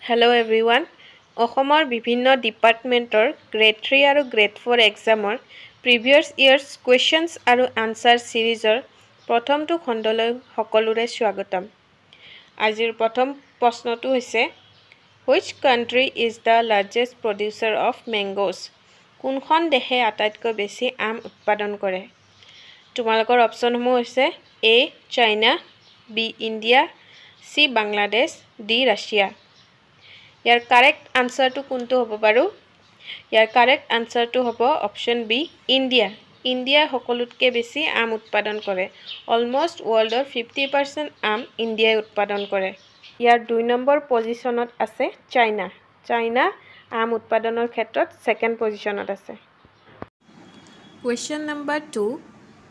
Hello everyone. অসমৰ বিভিন্ন ডিপাৰ্টমেণ্টৰ গ্ৰেড 3 আৰু গ্ৰেড 4 এক্সামৰ প্ৰিভিয়াছ ইয়াৰ্ছ কুৱেশ্যনছ আৰু আনচাৰ সিৰিজৰ প্ৰথমটো খণ্ডলৈ সকলোৰে স্বাগতম। আজিৰ প্ৰথম প্ৰশ্নটো হৈছে Which country is the largest producer of mangoes? কোনখন দেশে আটাইতকৈ বেছি আম উৎপাদন কৰে? তোমালোকৰ অপচনসমূহ হৈছে A China, B India, C Bangladesh, D Russia. ইয়াৰ কাৰেক্ট আনসাৰটো কোনটো হ'ব বাৰু? ইয়াৰ কাৰেক্ট আনসাৰটো হ'ব অপশন বি ইণ্ডিয়া। ইণ্ডিয়া সকলোতকৈ বেছি আম উৎপাদন কৰে। অলমোষ্ট ৱৰ্ল্ডৰ 50% আম ইণ্ডিয়াই উৎপাদন কৰে। ইয়াৰ 2 নম্বৰ পজিশনত আছে চাইনা। চাইনা আম উৎপাদনৰ ক্ষেত্ৰত সেকেন্ড পজিশনত আছে। Question number 2.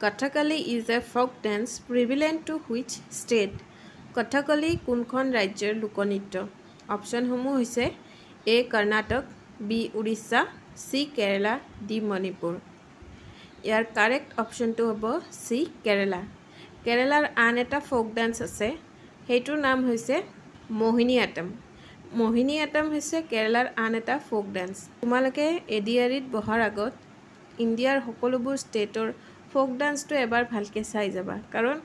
Kathakali is a folk dance prevalent to which state? Kathakali কোনখন ৰাজ্যৰ লোকনৃত্য? অপশনসমূহ হৈছে A Karnataka, B Orissa, C Kerala, D Manipur. ইয়াৰ কাৰেক্ট অপশনটো হ'ব C কেৰালা। কেৰালাৰ আন এটা ফোক ডান্স আছে, সেইটোৰ নাম হৈছে মোহিনীআট্টম। মোহিনীআট্টম হৈছে কেৰালাৰ আন এটা ফোক ডান্স। তোমালোকে এডিআৰিত বহাৰ আগত ইণ্ডিয়াৰ সকলোবোৰ ষ্টেটৰ ফোক ডান্সটো এবাৰ ভালকৈ চাই যাবা, কাৰণ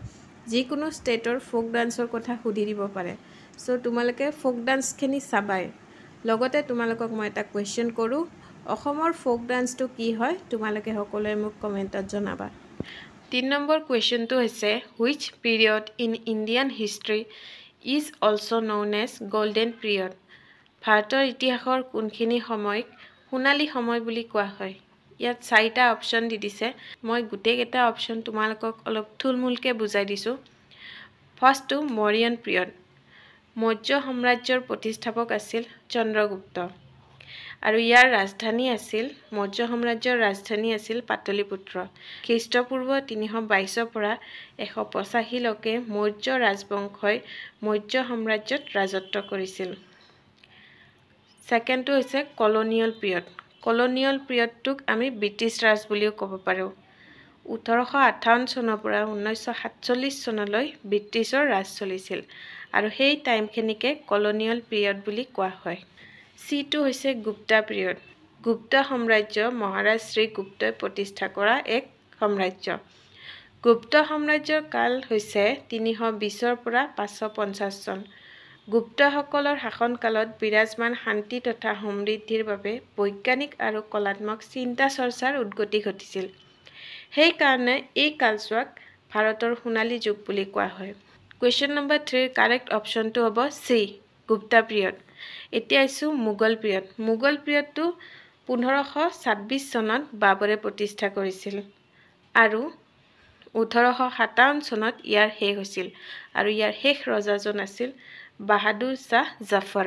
যিকোনো ষ্টেটৰ ফোক ডান্সৰ কথা সুধি দিব পাৰে। সো তোমালোকে ফোক ডান্সখিনি চাবাই। লগতে তোমালোকক মই এটা কুৱেশ্যন কৰোঁ, অসমৰ ফোক ডান্সটো কি হয় তোমালোকে সকলোৱে মোক কমেণ্টত জনাবা। 3 নম্বৰ কুৱেশ্যনটো হৈছে which period in Indian history is also' known as golden period? ভাৰতৰ ইতিহাসৰ কোনখিনি সময়ক সোণালী সময় বুলি কোৱা হয়? ইয়াত 4টা অপশ্যন দি দিছে। মই গোটেইকেইটা অপশ্যন তোমালোকক অলপ থুলমূলকৈ বুজাই দিছোঁ। ফাৰ্ষ্টটো মৌৰ্যন পিৰিয়ড। মৌৰ্য সাম্ৰাজ্যৰ প্ৰতিষ্ঠাপক আছিল চন্দ্ৰগুপ্ত আৰু ইয়াৰ ৰাজধানী আছিল মৌৰ্য সাম্ৰাজ্যৰ ৰাজধানী আছিল পাটলিপুত্ৰ। খ্ৰীষ্টপূৰ্ব 322 পৰা 185 লৈকে মৌৰ্য ৰাজবংশই মৌৰ্য সাম্ৰাজ্যত ৰাজত্ব কৰিছিল। সেকেন্ডটো হৈছে কলোনিয়েল পিৰিয়ড। কলোনিয়েল পিৰিয়ডটোক আমি ব্ৰিটিছ ৰাজ বুলিও ক'ব পাৰোঁ। 1858 চনৰ পৰা 1947 চনলৈ ব্ৰিটিছৰ ৰাজ চলিছিল আৰু সেই টাইমখিনিকে কলোনিয়েল পিৰিয়ড বুলি কোৱা হয়। সিটো হৈছে গুপ্তা পিৰিয়ড। গুপ্তা সাম্ৰাজ্য মহাৰাজ শ্ৰীগুপ্তই প্ৰতিষ্ঠা কৰা এক সাম্ৰাজ্য। গুপ্ত সাম্ৰাজ্যৰ কাল হৈছে 320 পৰা 550 চন। গুপ্তসকলৰ শাসনকালত বিৰাজমান শান্তি তথা সমৃদ্ধিৰ বাবে বৈজ্ঞানিক আৰু কলাত্মক চিন্তা চৰ্চাৰ উদ্গতি ঘটিছিল। সেইকাৰণে এই কালছোৱাক ভাৰতৰ সোণালী যুগ বুলি কোৱা হয়। কুৱেশ্যন নম্বৰ 3 কাৰেক্ট অপশ্যনটো হ'ব চি গুপ্তা পিৰিয়ড। এতিয়া আছোঁ মোগল পিৰিয়ড। মোগল পিৰিয়ডটো 1526 চনত বাবৰে প্ৰতিষ্ঠা কৰিছিল আৰু 1857 চনত ইয়াৰ শেষ হৈছিল আৰু ইয়াৰ শেষ ৰজাজন আছিল বাহাদুৰ শ্বাহ জাফৰ।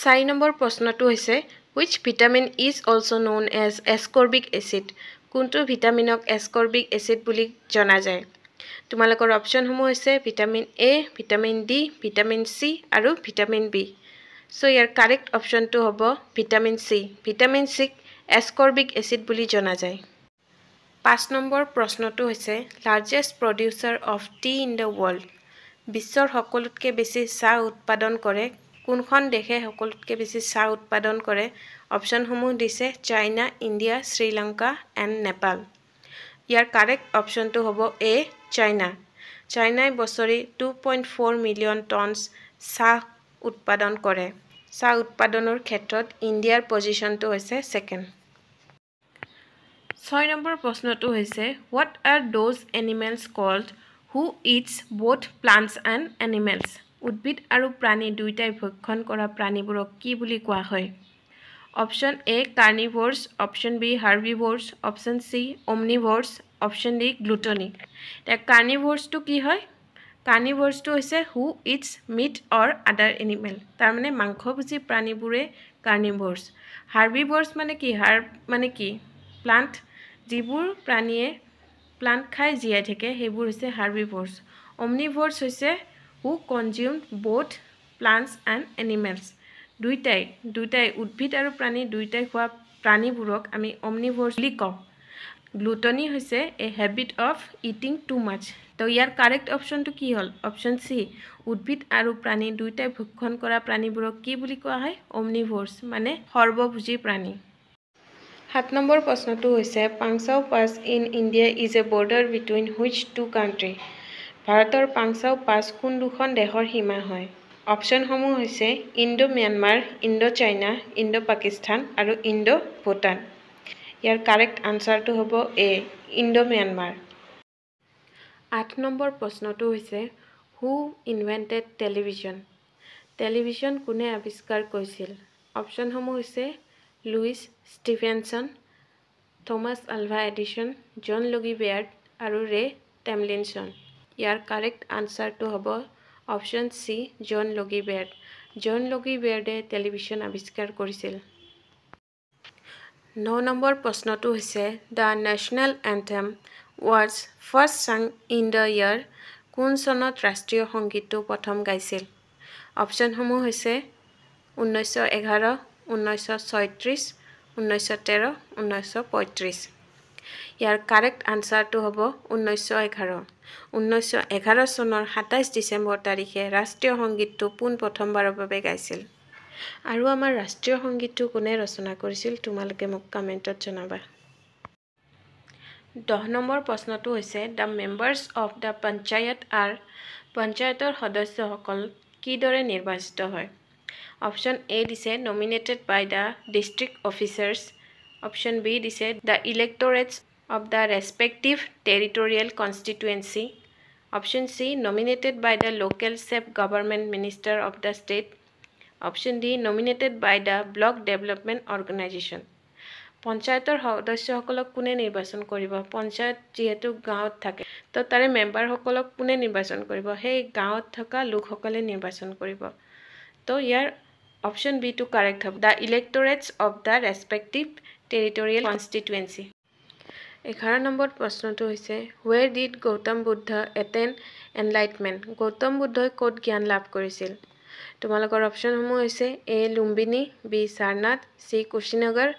4 নম্বৰ প্ৰশ্নটো হৈছে Which vitamin is also known as ascorbic acid? কোনটো ভিটামিনক এসকৰ্বিক এচিড বুলি জনা যায়? তোমালোকৰ অপশ্যনসমূহ হৈছে vitamin A, vitamin D, vitamin C আৰু ভিটামিন বি। সো ইয়াৰ কাৰেক্ট অপশ্যনটো হ'ব ভিটামিন চি। ভিটামিন চিক এসকৰ্বিক এচিড বুলি জনা যায়। 5 নম্বৰ প্ৰশ্নটো হৈছে largest producer of T in the world. বিশ্বৰ সকলোতকৈ বেছি চাহ উৎপাদন কৰে কোনখন দেশে সকলোতকৈ বেছি চাহ উৎপাদন কৰে? অপশ্যনসমূহ দিছে China, India, Sri Lanka and Nepal. Year correct অপশ্যনটো হ'ব এ চাইনা। চাইনাই বছৰি 2.4 মিলিয়ন টনছ চাহ উৎপাদন কৰে। চাহ উৎপাদনৰ ক্ষেত্ৰত ইণ্ডিয়াৰ পজিশ্যনটো হৈছে সেকেন্ড। 6 নম্বৰ প্ৰশ্নটো হৈছে What are those animals called who eats both plants and animals? উদ্ভিদ আৰু প্ৰাণী দুয়োটাই ভক্ষণ কৰা প্ৰাণীবোৰক কি বুলি কোৱা হয়? Option A carnivores, option B herbivores, option C omnivores, option D gluttony. এতিয়া কাৰ্নিভোৰছটো কি হয়? কাৰ্নিভোৰছটো হৈছে হু ইটছ মিট অৰ আদাৰ এনিমেল। তাৰমানে মাংসভোজী প্ৰাণীবোৰে কাৰ্নিভোৰছ। হাৰ্বিভোৰছ মানে কি? হাৰ্ব মানে কি? প্লাণ্ট। যিবোৰ প্ৰাণীয়ে প্লাণ্ট খাই জীয়াই থাকে সেইবোৰ হৈছে হাৰ্বিভোৰছ। অমনিভোৰছ হৈছে who consume both plants and animals. দুয়োটাই উদ্ভিদ আৰু প্ৰাণী দুয়োটাই খোৱা প্ৰাণীবোৰক আমি অমনিভোৰছ বুলি কওঁ। গ্লুটনি হৈছে এ হেবিট অফ ইটিং টু মাছ তো ইয়াৰ কাৰেক্ট অপশ্যনটো কি হ'ল অপশ্যন চি উদ্ভিদ আৰু প্ৰাণী দুয়োটাই ভক্ষণ কৰা প্ৰাণীবোৰক কি বুলি কোৱা হয় অমনিভোৰ্ছ মানে সৰ্বভোজী প্ৰাণী 7 নম্বৰ প্ৰশ্নটো হৈছে Pangsau pass in India is a border between which two country ভাৰতৰ পাংচাও পাছ কোন দুখন দেশৰ সীমা হয় অপশ্যনসমূহ হৈছে Indo Myanmar Indo China Indo Pakistan আৰু ইণ্ডো ভূটান ইয়াৰ কাৰেক্ট আনসাৰটো হ'ব এ ইণ্ডো ম্যানমাৰ 8 নম্বৰ প্ৰশ্নটো হৈছে হু ইনভেন্টেড টেলিভিজন টেলিভিজন কোনে আৱিষ্কাৰ কৰিছিল অপশ্যনসমূহ হৈছে Lewis Stephenson Thomas Alva Edison জন লগি বেয়াৰ্ড আৰু ৰে টেমলিনছন ইয়াৰ কাৰেক্ট আনসাৰটো হ'ব অপশ্যন সি জন লগি বেয়াৰ্ড জন লগি বেয়াৰ্ডে টেলিভিজন আৱিষ্কাৰ কৰিছিল 9 নম্বৰ প্ৰশ্নটো হৈছে the national anthem was first sung in the year কোন চনত ৰাষ্ট্ৰীয় সংগীতটো প্ৰথম গাইছিল অপশ্যনসমূহ হৈছে 1911 1936 1913 1935 ইয়াৰ কাৰেক্ট আনসাৰটো হ'ব 1911 1911 চনৰ 27 ডিসেম্বৰ তাৰিখে ৰাষ্ট্ৰীয় সংগীতটো পোন প্ৰথমবাৰৰ বাবে গাইছিল আৰু আমাৰ ৰাষ্ট্ৰীয় সংগীতটো কোনে ৰচনা কৰিছিল তোমালোকে মোক কমেন্টত জনাবা 10 নম্বৰ প্ৰশ্নটো হৈছে the members of the panchayat are পঞ্চায়তৰ সদস্যসকল কিদৰে নিৰ্বাচিত হয় অপশ্যন এ দিছে nominated by the district officers option B দিছে the electorates of the respective territorial constituency option C nominated by the local self government minister of the state option D nominated by the block development organisation পঞ্চায়তৰ সদস্যসকলক কোনে নিৰ্বাচন কৰিব পঞ্চায়ত যেহেতু গাঁৱত থাকে তো তাৰে মেম্বাৰসকলক কোনে নিৰ্বাচন কৰিব সেই গাঁৱত থকা লোকসকলে নিৰ্বাচন কৰিব তো ইয়াৰ অপশ্যন বি টু কাৰেক্ট হ'ব the electorates of the respective territorial constituency 11 নম্বৰ প্ৰশ্নটো হৈছে where did Gautam Buddha attain enlightenment গৌতম বুদ্ধই ক'ত জ্ঞান লাভ কৰিছিল তোমালোকৰ অপশ্যনসমূহ হৈছে A Lumbini B Sarnath C Kushinagar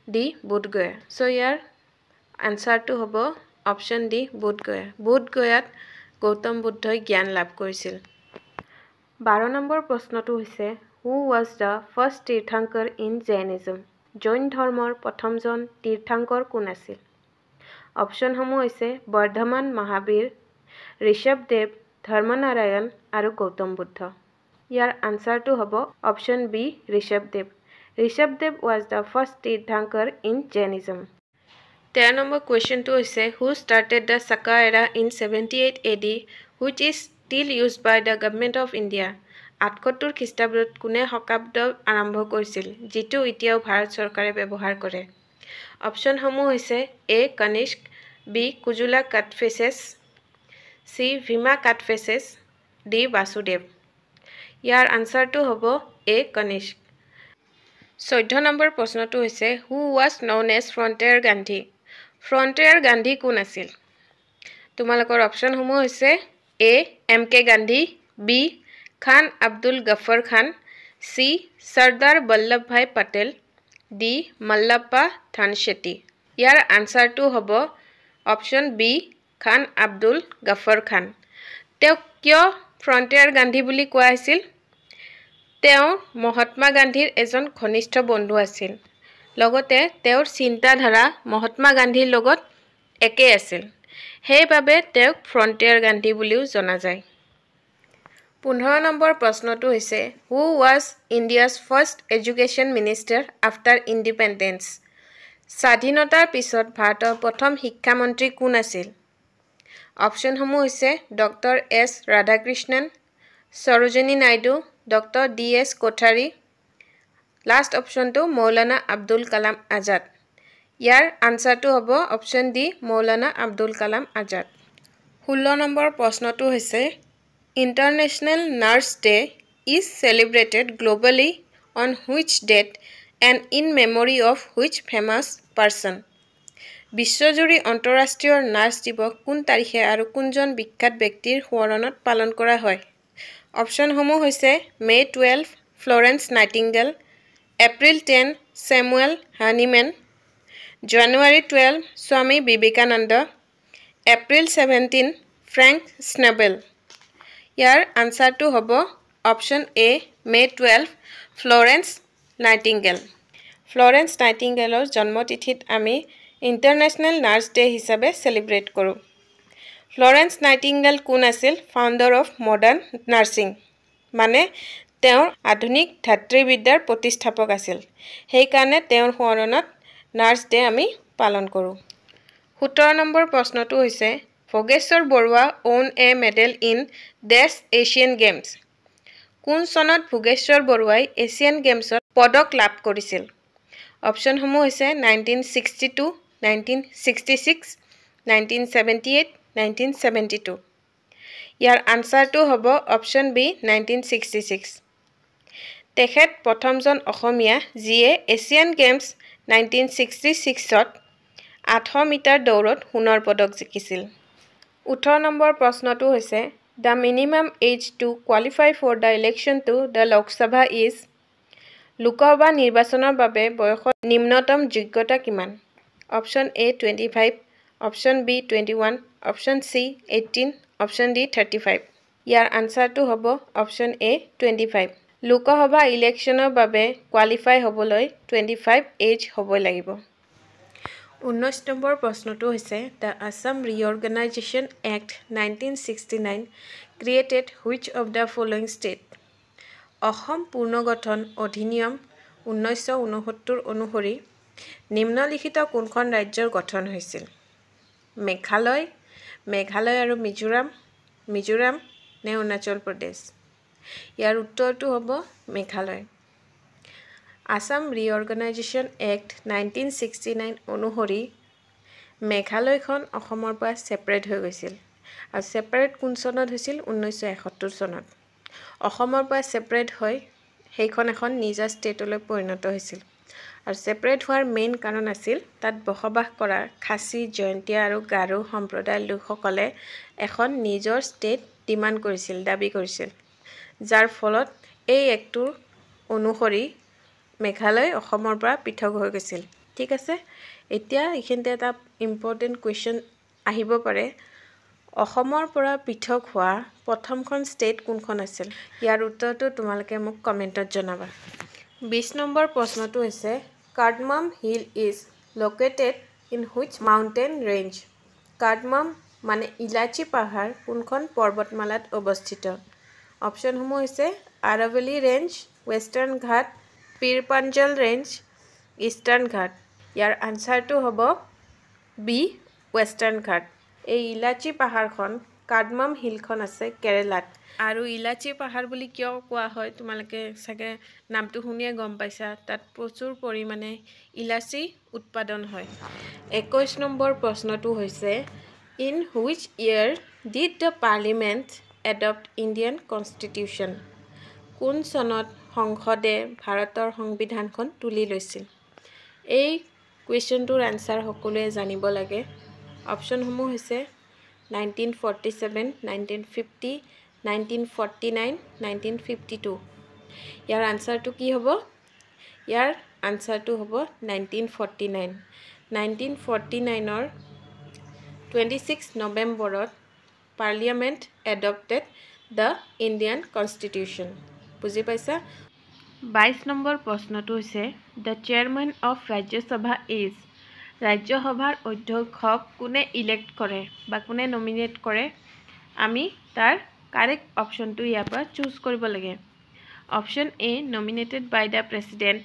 D Bodhgaya so ইয়াৰ আনসাৰটো হ'ব অপশ্যন ডি বুধগয়াত গৌতম বুদ্ধই জ্ঞান লাভ কৰিছিল 12 নম্বৰ প্ৰশ্নটো হৈছে who was the first Tirthankar in Jainism Jain ধৰ্মৰ প্ৰথমজন তীৰ্থংকৰ কোন আছিল অপশ্যনসমূহ হৈছে বৰ্ধমান মহাবীৰ ঋষভদেৱ ধৰ্মনাৰায়ণ আৰু গৌতম বুদ্ধ ইয়াৰ আনসাৰটো হ'ব option B Rishabhdev was the first Tirthankar in Jainism 13 নম্বৰ কুৱেশ্যনটো হৈছে who started the Saka era in 78 AD which is still used by the government of India 78 খ্ৰীষ্টাব্দত কোনে শকাব্দ আৰম্ভ কৰিছিল যিটো এতিয়াও ভাৰত চৰকাৰে ব্যৱহাৰ কৰে অপশ্যনসমূহ হৈছে A Kanishka B Kujula Kadphises C Vima Kadphises D Vasudeva ইয়াৰ আনসাৰটো হ'ব এ কনিষ্ক 14 নম্বৰ প্ৰশ্নটো হৈছে who was known as frontier Gandhi কোন আছিল তোমালোকৰ অপশ্যনসমূহ হৈছে A M K Gandhi B Khan Abdul Ghaffar Khan C Sardar Vallabh bhai Patel D Mallappa Dhanshetti ইয়াৰ আনসাৰটো হ'ব অপশ্যন বি খান আব্দুল গফৰ খান তেওঁক কিয় ফ্ৰণ্টিয়াৰ গান্ধী বুলি কোৱা হৈছিল তেওঁ মহাত্মা গান্ধীৰ এজন ঘনিষ্ঠ বন্ধু আছিল লগতে তেওঁৰ চিন্তাধাৰা মহাত্মা গান্ধীৰ লগত একে আছিল সেইবাবে তেওঁক ফ্ৰণ্টিয়াৰ গান্ধী বুলিও জনা যায় 15 নম্বৰ প্ৰশ্নটো হৈছে who was India's first education minister after independence স্বাধীনতাৰ পিছত ভাৰতৰ প্ৰথম শিক্ষামন্ত্ৰী কোন আছিল অপশ্যনসমূহ হৈছে doctor S Radhakrishnan Sarojini Naidu doctor D S Kothari last অপশ্যনটো মৌলানা আব্দুল কালাম আজাদ ইয়াৰ আনসাৰটো হ'ব option D Maulana Abdul Kalam Azad 16 number প্ৰশ্নটো হৈছে international nurses day is celebrated globally on which date and in memory of which famous person বিশ্বজুৰি আন্তঃৰাষ্ট্ৰীয় নাৰ্ছ দিৱস কোন তাৰিখে আৰু কোনজন বিখ্যাত ব্যক্তিৰ সোঁৱৰণত পালন কৰা হয় অপশ্যনসমূহ হৈছে May 12 Florence Nightingale April 10 Samuel Hahnemann January 12, Swami Vivekananda. April 17, Frank Snabel. ইয়াৰ আনসাৰটো হ'ব option A May 12 Florence Nightingale Florence নাইটিংগেলৰ জন্মতিথিত আমি ইন্টাৰনেশ্যনেল নাৰ্ছ ডে হিচাপে সেলিব্ৰেট কৰোঁ ফ্লৰেন্স নাইটিংগেল কোন আছিল ফাউণ্ডাৰ অফ মডাৰ্ণ নাৰ্ছিং মানে তেওঁৰ আধুনিক ধাত্ৰীবিদ্যাৰ প্ৰতিষ্ঠাপক আছিল সেই কাৰণে তেওঁৰ স্মৰণত নাৰ্ছ ডে আমি পালন কৰোঁ 17 নম্বৰ প্ৰশ্নটো হৈছে Bhogeswar Barua own a medal in Dash Asian Games. কোন চনত ভোগেশ্বৰ বৰুৱাই এছিয়ান গেমছত পদক লাভ কৰিছিল? অপচনসমূহ হৈছে 1962, 1966, 1978, 1972. ইয়াৰ আনসাৰটো হ'ব অপচন বি 1966. তেখেত প্ৰথমজন অসমীয়া যিয়ে এছিয়ান গেমছ 1966ত 800 মিটাৰ দৌৰত সোণৰ পদক জিকিছিল 18 নম্বৰ প্ৰশ্নটো হৈছে The minimum age to qualify for the election to the Lok Sabha is Lok Sabha নিৰ্বাচনৰ বাবে বয়সৰ নিম্নতম যোগ্যতা কিমান option A 25 option B 21 option C 18 option D 35 ইয়াৰ আনসাৰটো হ'ব অপচন এ 25 লোকসভা ইলেকশ্যনৰ বাবে কোৱালিফাই হ'বলৈ 25 এজ হ'ব লাগিব 19 নম্বৰ প্ৰশ্নটো হৈছে The Assam Reorganization Act 1969 created which of the following state? Assam পুনৰ্গঠন অধিনিয়ম 1969 অনুসৰি নিম্নলিখিত কোনখন ৰাজ্যৰ গঠন হৈছিল? মেঘালয়, মেঘালয় আৰু মিজোৰাম নে অৰুণাচল প্ৰদেশ? ইয়াৰ উত্তৰটো হ'ব মেঘালয় আসাম ৰিঅৰ্গানাইজেশ্যন এক্ট 1969 অনুসৰি মেঘালয়খন অসমৰ পৰা সেপাৰেট হৈ গৈছিল আৰু সেপাৰেট কোন চনত হৈছিল 1971 চনত অসমৰ পৰা সেপাৰেট হৈ সেইখন এখন নিজা ষ্টেটলৈ পৰিণত হৈছিল আৰু সেপাৰেট হোৱাৰ মেইন কাৰণ আছিল তাত বসবাস কৰা খাচী জয়ন্তীয়া আৰু গাৰো সম্প্ৰদায়ৰ লোকসকলে এখন নিজৰ ষ্টেট ডিমাণ্ড কৰিছিল দাবী কৰিছিল যাৰ ফলত এই একটো অনুসৰি মেঘালয় অসমৰ পৰা পৃথক হৈ গৈছিল ঠিক আছে এতিয়া ইখিনতে এটা ইম্পৰ্টেন্ট কোৱেশ্চন আহিব পাৰে অসমৰ পৰা পৃথক হোৱা প্ৰথমখন ষ্টেট কোনখন আছিল ইয়াৰ উত্তৰটো তোমালোকে মোক কমেন্টত জনাবা 20 নম্বৰ প্ৰশ্নটো হৈছে cardamom hill is located in which mountain range cardamom মানে ইলাচি পাহাৰ কোনখন পৰ্বতমালাত অৱস্থিত অপচনসমূহ হৈছে আৰাৱলী ৰেঞ্জ ৱেষ্টাৰ্ণ ঘাট পীৰপাঞ্জল ৰেঞ্জ ইষ্টাৰ্ণ ঘাট ইয়াৰ আনসাৰটো হ'ব বি ৱেষ্টাৰ্ণ ঘাট এই ইলাচি পাহাৰখন কাৰ্ডমাম হিলখন আছে কেৰেলাত আৰু ইলাচি পাহাৰ বুলি কিয় কোৱা হয় তোমালোকে সাগে নামটো শুনিয়ে গম পাইছা তাত প্ৰচুৰ পৰিমাণে ইলাচি উৎপাদন হয় 21 নম্বৰ প্ৰশ্নটো হৈছে in which year did the parliament adopt Indian constitution কোন চনত সংসদে ভাৰতৰ সংবিধানখন তুলি লৈছিল এই কুৱেশ্চনটোৰ আনসাৰ সকলোৱে জানিব লাগে অপচনসমূহ হৈছে 1947 1950 1949 1952 ইয়াৰ আনসাৰটো কি হ'ব ইয়াৰ আনসাৰটো হ'ব 1949 1949ৰ 26 নৱেম্বৰত parliament adopted the Indian constitution বুজি পাইছা 22 নম্বৰ প্ৰশ্নটো হৈছে the chairman of Rajya Sabha is ৰাজ্যসভাৰ অধ্যক্ষক কোনে ইলেক্ট কৰে বা কোনে নমিনেট কৰে আমি তাৰ কাৰেক্ট অপচনটো ইয়াৰ পৰা চুজ কৰিব লাগে option A nominated by the president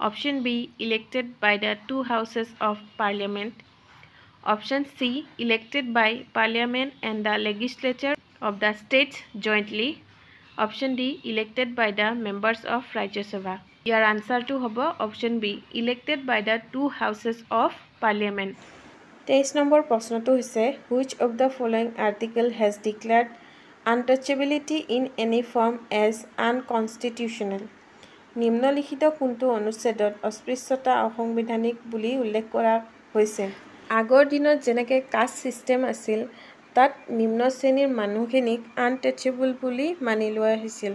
option B elected by the two houses of parliament option C elected by parliament and the legislature of the states jointly option D elected by the members of Rajya Sabha ইয়াৰ আনসাৰটো হ'ব option B elected by the two houses of parliament 23 number প্ৰশ্নটো হৈছে which of the following article has declared untouchability in any form as unconstitutional নিম্নলিখিত কোনটো অনুচ্ছেদত অস্পৃশ্যতা অসাংবিধানিক বুলি উল্লেখ কৰা হৈছে আগৰ দিনত যেনেকৈ কাষ্ট ছিষ্টেম আছিল তাত নিম্ন শ্ৰেণীৰ মানুহখিনিক আনটাচেবল বুলি মানি লোৱা হৈছিল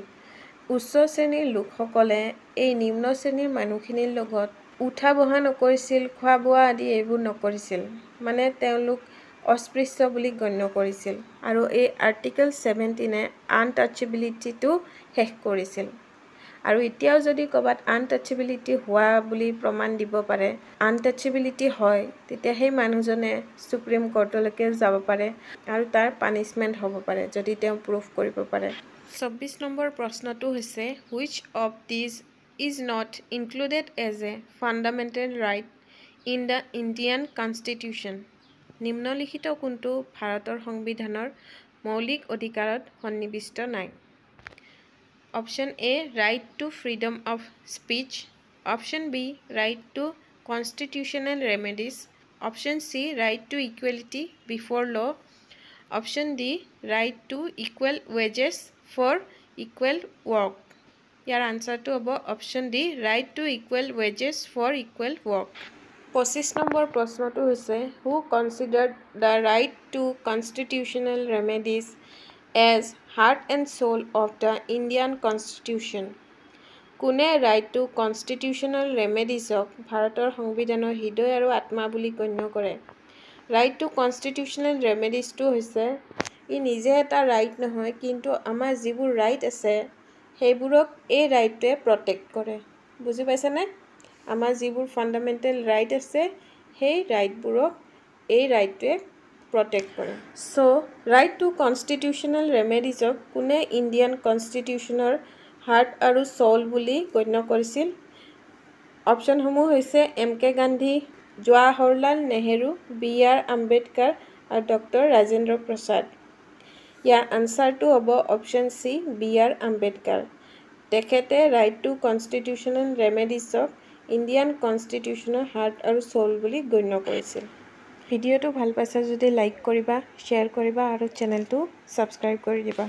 উচ্চ শ্ৰেণীৰ লোকসকলে এই নিম্ন শ্ৰেণীৰ মানুহখিনিৰ লগত উঠা বহা নকৰিছিল, খোৱা বোৱা আদি এইবোৰ নকৰিছিল, মানে তেওঁলোক অস্পৃশ্য বুলি গণ্য কৰিছিল। আৰু এই আৰ্টিকেল 17 আনটাচেবিলিটিটো শেষ কৰিছিল। আৰু এতিয়াও যদি ক'ৰবাত আনটাচেবিলিটি হোৱা বুলি প্ৰমাণ দিব পাৰে, আনটাচেবিলিটি হয়, তেতিয়া সেই মানুহজনে সুপ্ৰিম কোৰ্টলৈকে যাব পাৰে আৰু তাৰ পানিছমেণ্ট হ'ব পাৰে যদি তেওঁ প্ৰুফ কৰিব পাৰে। 24 নম্বৰ প্ৰশ্নটো হৈছে which of these is not included as a fundamental right in the Indian constitution. নিম্নলিখিত কোনটো ভাৰতৰ সংবিধানৰ মৌলিক অধিকাৰত সন্নিৱিষ্ট নাই? Option A right to freedom of speech, option B right to constitutional remedies, option C right to equality before law, option D right to equal wages for equal work. ইয়াৰ আনচাৰটো হ'ব option D right to equal wages for equal work. 25 number প্ৰশ্নটো হৈছে who considered the right to constitutional remedies as heart and soul of the Indian constitution. কোনে right to constitutional ৰেমেডিজক ভাৰতৰ সংবিধানৰ হৃদয় আৰু আত্মা বুলি গণ্য কৰে? ৰাইট টু কনষ্টিটিউশ্যনেল ৰেমেডিজটো হৈছে ই নিজে এটা ৰাইট নহয়, কিন্তু আমাৰ যিবোৰ ৰাইট আছে সেইবোৰক এই ৰাইটটোৱে প্ৰটেক্ট কৰে। বুজি পাইছেনে? আমাৰ যিবোৰ ফাণ্ডামেণ্টেল ৰাইট আছে সেই ৰাইটবোৰক এই ৰাইটটোৱে প্ৰটেক্ট কৰে। চ' ৰাইট টু কনষ্টিটিউশ্যনেল ৰেমেডিজক কোনে ইণ্ডিয়ান কনষ্টিটিউশ্যনৰ হাৰ্ট আৰু চ'ল বুলি গণ্য কৰিছিল? অপশ্যনসমূহ হৈছে MK গান্ধী, জৱাহৰলাল নেহেৰু, BR আম্বেদকাৰ আৰু ডক্টৰ ৰাজেন্দ্ৰ প্ৰসাদ। ইয়াৰ আনচাৰটো হ'ব অপশ্যন চি BR আম্বেদকাৰ। তেখেতে ৰাইট টু কনষ্টিটিউশ্যনেল ৰেমেডিজক ইণ্ডিয়ান কনষ্টিটিউশ্যনৰ হাৰ্ট আৰু চ'ল বুলি গণ্য কৰিছিল। ভিডিঅ'টো ভাল পাইছা যদি লাইক কৰিবা, শ্বেয়াৰ কৰিবা আৰু চেনেলটো ছাবস্ক্ৰাইব কৰি দিবা।